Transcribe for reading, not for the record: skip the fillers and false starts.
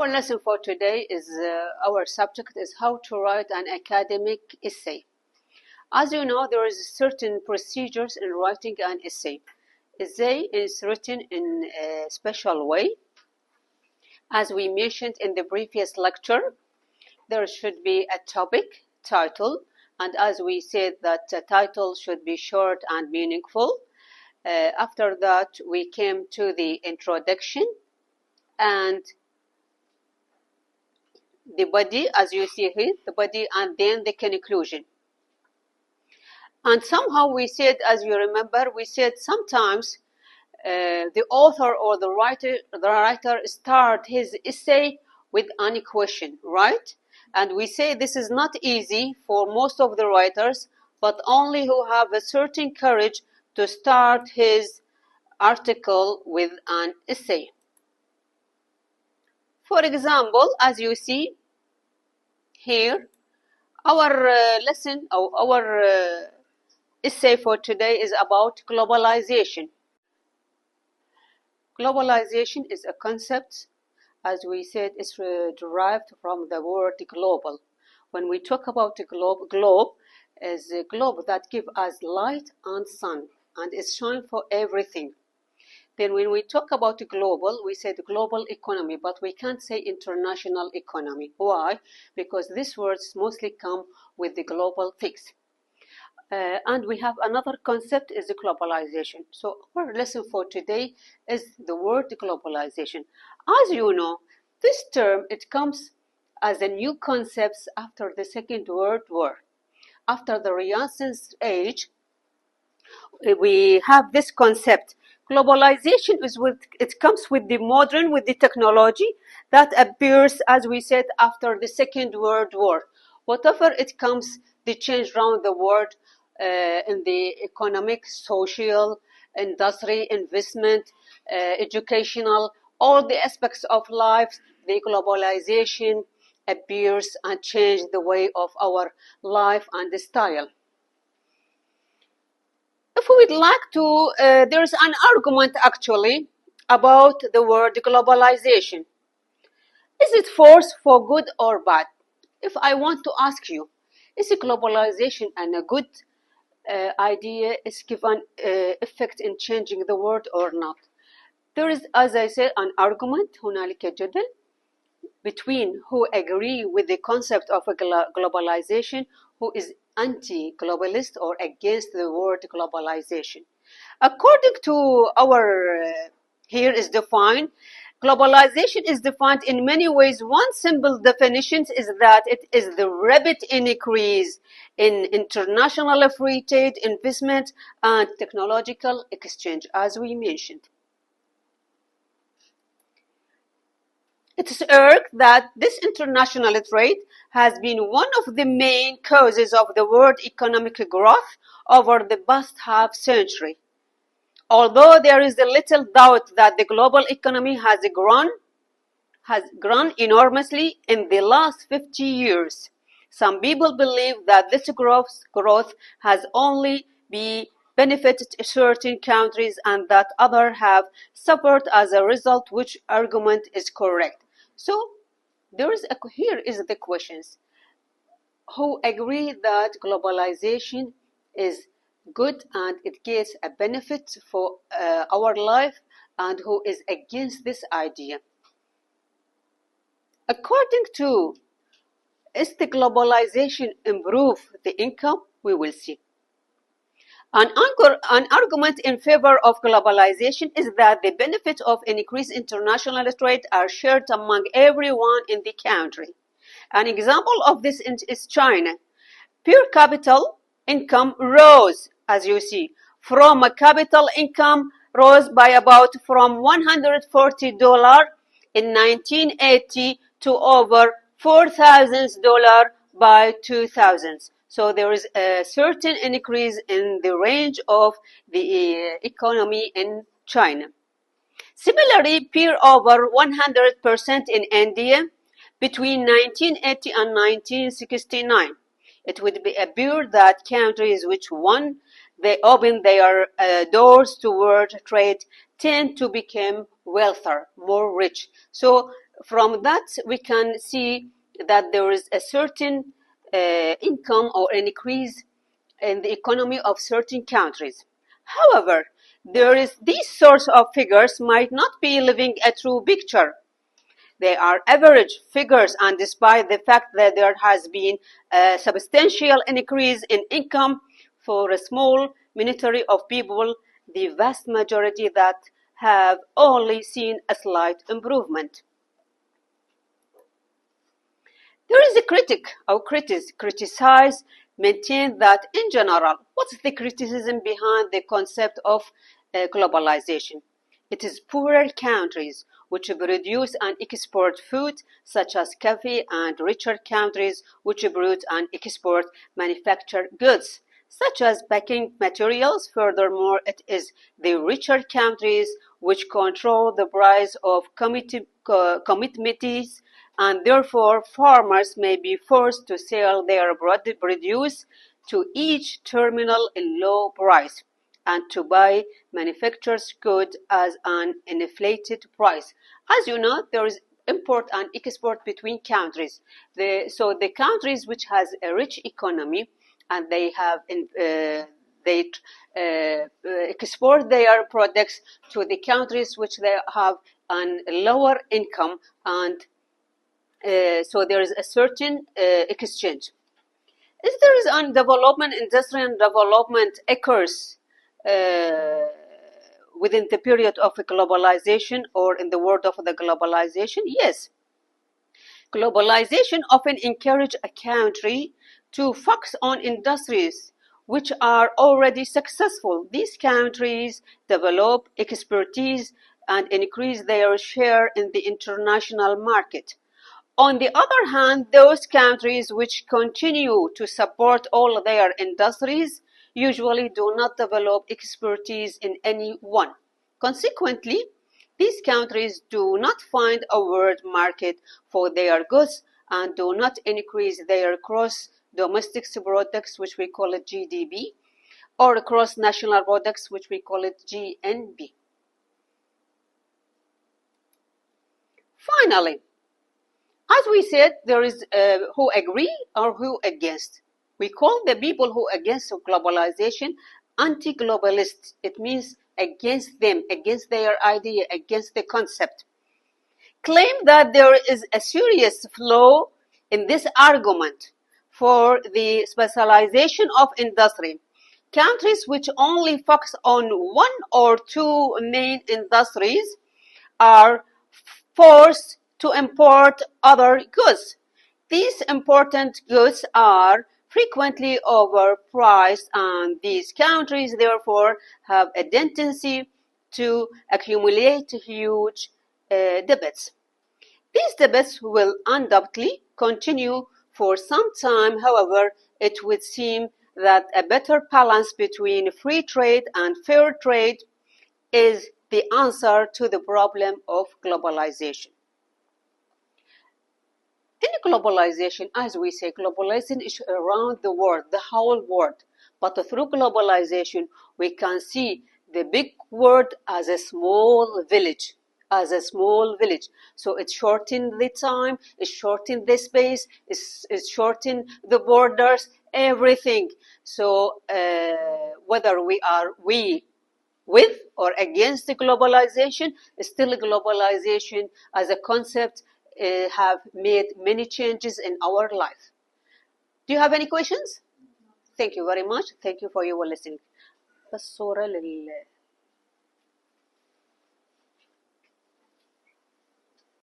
Our lesson for today is our subject is how to write an academic essay. As you know, there is certain procedures in writing an essay. Essay is written in a special way. As we mentioned in the previous lecture, there should be a topic, title, and as we said that the title should be short and meaningful. After that, we came to the introduction and the body, as you see here, the body, and then the conclusion. And somehow we said, as you remember, we said sometimes the author or the writer start his essay with any question, right? And we say this is not easy for most of the writers, but only who have a certain courage to start his article with an essay. For example, as you see here, our lesson or our essay for today is about globalization. Globalization is a concept, as we said, is derived from the word global. When we talk about the globe is a globe that gives us light and sun and is shine for everything. Then when we talk about global, we say the global economy, but we can't say international economy. Why? Because these words mostly come with the global fix. And we have another concept is the globalization. So our lesson for today is the word globalization. As you know, this term, it comes as a new concept after the Second World War. After the Renaissance age, we have this concept. Globalization is it comes with the modern, with the technology that appears, as we said, after the Second World War. Whatever it comes, the change around the world in the economic, social, industry, investment, educational, all the aspects of life, the globalization appears and change the way of our life and the style. If we would like to, there's an argument actually about the word globalization. Is it force for good or bad? If I want to ask you, is globalization a good idea, is given effect in changing the world or not? There is, as I said, an argument, هنالك جدل, between who agree with the concept of a globalization, who is anti-globalist or against the word globalization. According to our, here is defined, globalization is defined in many ways. One simple definition is that it is the rapid increase in international free trade, investment, and technological exchange, as we mentioned. It is urged that this international trade has been one of the main causes of the world economic growth over the past half century. Although there is a little doubt that the global economy has grown enormously in the last 50 years, some people believe that this growth has only benefited certain countries and that others have suffered as a result, which argument is correct. So here is the questions. Who agree that globalization is good and it gives a benefit for our life, and who is against this idea? According to, is the globalization improve the income? We will see. An argument in favor of globalization is that the benefits of increased international trade are shared among everyone in the country. An example of this is China. Per capita income rose, as you see, from a capital income rose by about from $140 in 1980 to over $4,000 by 2000. So there is a certain increase in the range of the economy in China. Similarly, peer over 100% in India between 1980 and 1969. It would appear that countries which they open their doors toward trade tend to become wealthier, more rich. So from that we can see that there is a certain income or an increase in the economy of certain countries. However, these sorts of figures might not be living a true picture. They are average figures, and despite the fact that there has been a substantial increase in income for a small minority of people, the vast majority that have only seen a slight improvement. There is a critic or criticize, maintain that in general, what's the criticism behind the concept of globalization? It is poorer countries which produce and export food, such as coffee, and richer countries which produce and export manufactured goods, such as packing materials. Furthermore, it is the richer countries which control the price of commodities, and therefore farmers may be forced to sell their produce to each terminal in low price and to buy manufacturers' goods as an inflated price. As you know, there is import and export between countries. So the countries which has a rich economy and they have export their products to the countries which they have a lower income, and so there is a certain exchange. If there is development, industrial development occurs within the period of globalization or in the world of the globalization, yes. Globalization often encourages a country to focus on industries which are already successful. These countries develop expertise and increase their share in the international market. On the other hand, those countries which continue to support all their industries usually do not develop expertise in any one. Consequently, these countries do not find a world market for their goods and do not increase their gross-domestic products, which we call it GDP, or cross-national products, which we call it GNP. Finally, as we said, there is who agree or who against. We call the people who against globalization anti-globalists. It means against them, against their idea, against the concept. Claim that there is a serious flaw in this argument for the specialization of industry. Countries which only focus on one or two main industries are forced to import other goods. These important goods are frequently overpriced, and these countries therefore have a tendency to accumulate huge debts. These debts will undoubtedly continue for some time. However, it would seem that a better balance between free trade and fair trade is the answer to the problem of globalization. In globalization, as we say, globalization is around the world, the whole world. But through globalization, we can see the big world as a small village, So it shortens the time, it shortens the space, it shortens the borders, everything. So whether we are with or against the globalization, still globalization as a concept have made many changes in our life. Do you have any questions? Thank you very much. Thank you for your listening. بس صورة